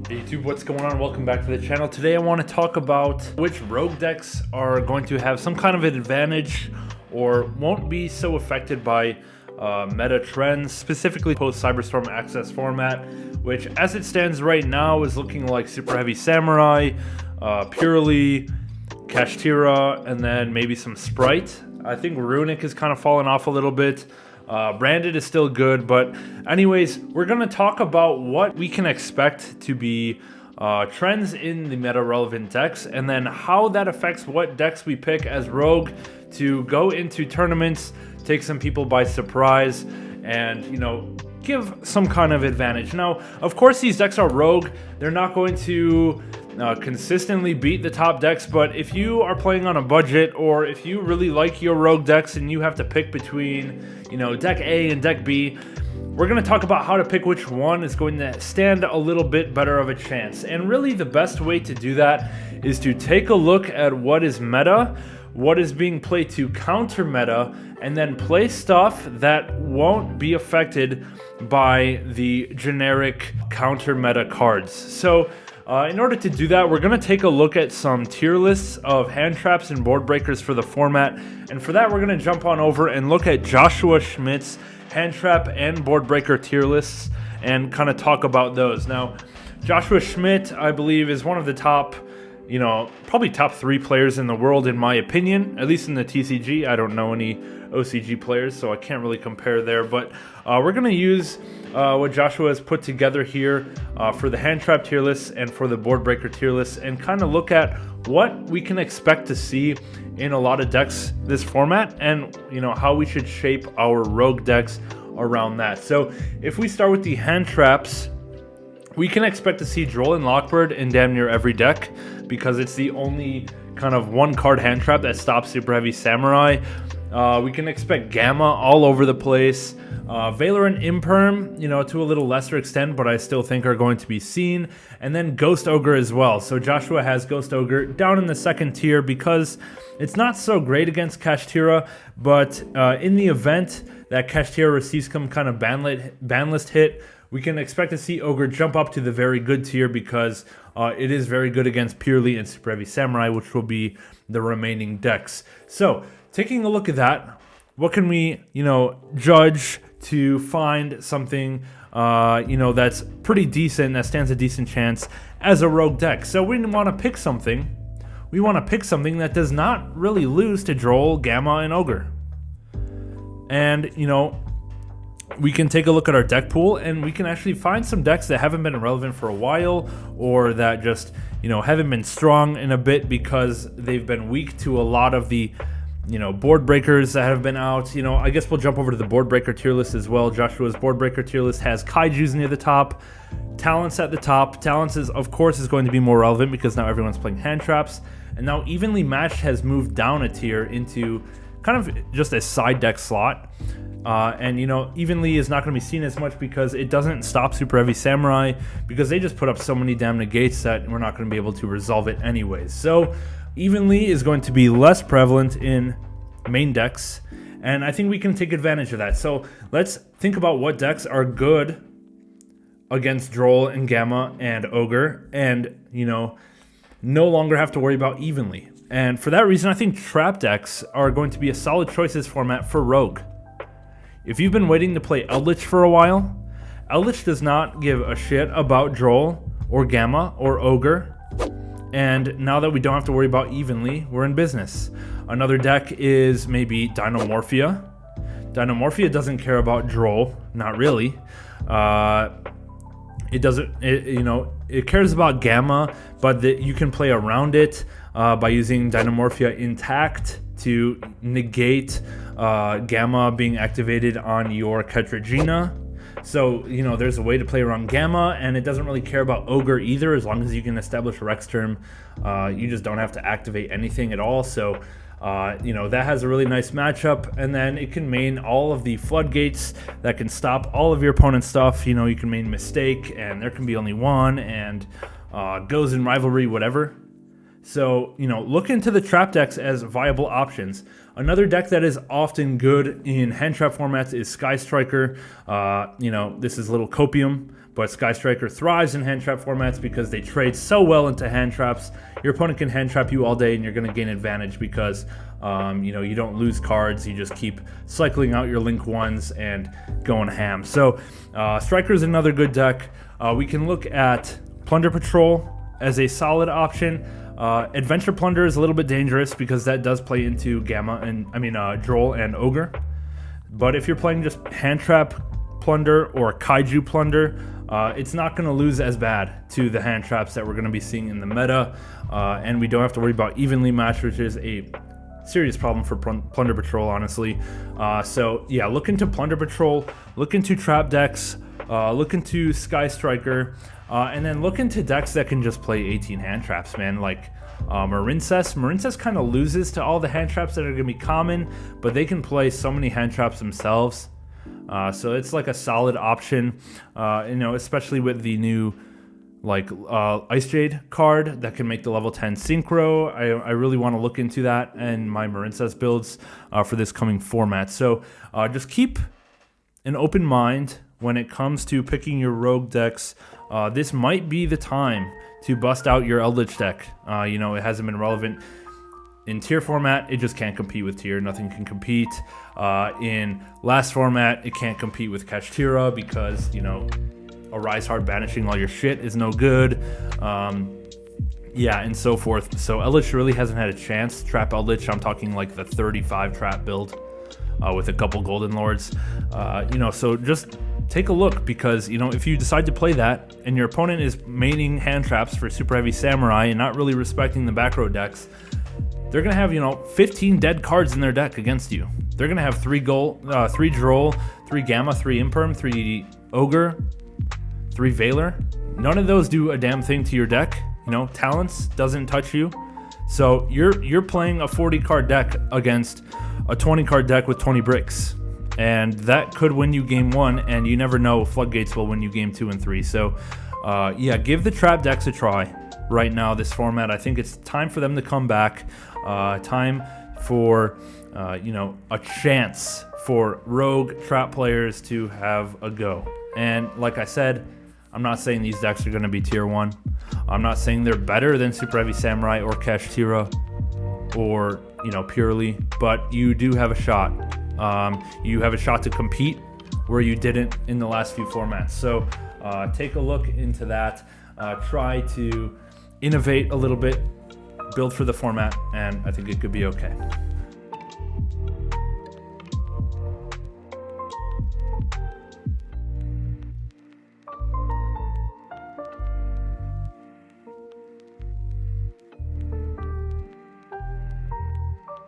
Hey YouTube, what's going on? Welcome back to the channel. Today I want to talk about which rogue decks are going to have some kind of advantage or won't be so affected by meta trends, specifically post Cyberstorm Access format, which as it stands right now is looking like Super Heavy Samurai, Purely, Kashtira, and then maybe some Sprite. I think Runic is kind of falling off a little bit. Branded is still good, but anyways, we're going to talk about what we can expect to be trends in the meta-relevant decks, and then how that affects what decks we pick as rogue to go into tournaments, take some people by surprise, and, you know, give some kind of advantage. Now, of course, these decks are rogue. They're not going to consistently beat the top decks, but if you are playing on a budget, or if you really like your rogue decks and you have to pick between, you know, deck A and deck B, we're going to talk about how to pick which one is going to stand a little bit better of a chance. And really the best way to do that is to take a look at what is meta, what is being played to counter meta, and then play stuff that won't be affected by the generic counter meta cards. So in order to do that, we're going to take a look at some tier lists of hand traps and board breakers for the format. And for that, we're going to jump on over and look at Joshua Schmidt's hand trap and board breaker tier lists and kind of talk about those. Now, Joshua Schmidt, I believe, is one of the top, you know, probably top 3 players in the world, in my opinion, at least in the TCG. I don't know any OCG players, so I can't really compare there. But we're going to use what Joshua has put together here for the hand trap tier lists and for the board breaker tier lists, and kind of look at what we can expect to see in a lot of decks this format, and, you know, how we should shape our rogue decks around that. So if we start with the hand traps, we can expect to see Droll and Lockbird in damn near every deck, because it's the only kind of one card hand trap that stops Super Heavy Samurai. We can expect Gamma all over the place. Valor and Imperm, you know, to a little lesser extent, but I still think are going to be seen. And then Ghost Ogre as well. So Joshua has Ghost Ogre down in the second tier because it's not so great against Kashtira, but in the event that Kashtira receives some kind of ban list hit, we can expect to see Ogre jump up to the very good tier, because it is very good against Purely and Super Heavy Samurai, which will be the remaining decks. So, taking a look at that, what can we, you know, judge to find something, you know, that's pretty decent, that stands a decent chance as a rogue deck? So we want to pick something. We want to pick something that does not really lose to Droll, Gamma, and Ogre. And, you know, we can take a look at our deck pool, and we can actually find some decks that haven't been relevant for a while, or that just, you know, haven't been strong in a bit because they've been weak to a lot of the, you know, board breakers that have been out. You know, I guess we'll jump over to the board breaker tier list as well. Joshua's board breaker tier list has Kaiju's near the top, Talents at the top. Talents is, of course, is going to be more relevant because now everyone's playing hand traps. And now Evenly Matched has moved down a tier into kind of just a side deck slot. And, you know, Evenly is not going to be seen as much because it doesn't stop Super Heavy Samurai, because they just put up so many damn negates that we're not going to be able to resolve it anyways. So Evenly is going to be less prevalent in main decks, and I think we can take advantage of that. So let's think about what decks are good against Droll and Gamma and Ogre, and, you know, no longer have to worry about Evenly. And for that reason, I think trap decks are going to be a solid choices format for rogue. If you've been waiting to play Eldritch for a while, Eldritch does not give a shit about Droll or Gamma or Ogre. And now that we don't have to worry about Evenly, we're in business. Another deck is maybe Dinomorphia. Dinomorphia doesn't care about Droll, not really. It doesn't, you know, it cares about Gamma, but you can play around it by using Dinomorphia Intact to negate Gamma being activated on your Ketragina. So, you know, there's a way to play around Gamma, and it doesn't really care about Ogre either. As long as you can establish a Rex term, you just don't have to activate anything at all. So, you know, that has a really nice matchup. And then it can main all of the floodgates that can stop all of your opponent's stuff. You know, you can main Mistake, and there can be only one, and Goes in Rivalry, whatever. So, you know, look into the trap decks as viable options. Another deck that is often good in hand trap formats is Sky Striker. You know, this is a little copium, but Sky Striker thrives in hand trap formats because they trade so well into hand traps. Your opponent can hand trap you all day and you're going to gain advantage because you don't lose cards. You just keep cycling out your Link 1s and going ham. So Striker is another good deck. We can look at Plunder Patrol as a solid option. Adventure Plunder is a little bit dangerous because that does play into Droll and Ogre. But if you're playing just hand trap Plunder or Kaiju Plunder, it's not going to lose as bad to the hand traps that we're going to be seeing in the meta, and we don't have to worry about evenly matched, which is a serious problem for Plunder Patrol, honestly. So yeah, look into Plunder Patrol, look into trap decks, look into Sky Striker, and then look into decks that can just play 18 hand traps, man, like Marincess. Marincess kind of loses to all the hand traps that are going to be common, but they can play so many hand traps themselves. So it's like a solid option, especially with the new Ice Jade card that can make the level 10 synchro. I really want to look into that and my Marincess builds for this coming format. So just keep an open mind when it comes to picking your rogue decks. This might be the time to bust out your Eldritch deck. It hasn't been relevant in tier format. It just can't compete with tier. Nothing can compete. In last format, it can't compete with Kashtira because, a Rise Hard banishing all your shit is no good. And so forth. So Eldritch really hasn't had a chance. Trap Eldritch, I'm talking like the 35 trap build with a couple Golden Lords. So just take a look because, if you decide to play that and your opponent is maining hand traps for Super Heavy Samurai and not really respecting the back row decks, they're going to have, 15 dead cards in their deck against you. They're going to have 3 Droll, 3 Gamma, 3 Imperm, 3 Ogre, 3 Veiler. None of those do a damn thing to your deck. Talents doesn't touch you. So you're playing a 40 card deck against a 20 card deck with 20 bricks. And that could win you game 1, and you never know, Floodgates will win you game 2 and 3. So give the trap decks a try right now, this format. I think it's time for them to come back. Time for a chance for rogue trap players to have a go. And like I said, I'm not saying these decks are going to be tier 1. I'm not saying they're better than Super Heavy Samurai or Kashtira or Purely, but you do have a shot. You have a shot to compete where you didn't in the last few formats. So take a look into that. Try to innovate a little bit, build for the format, and I think it could be okay.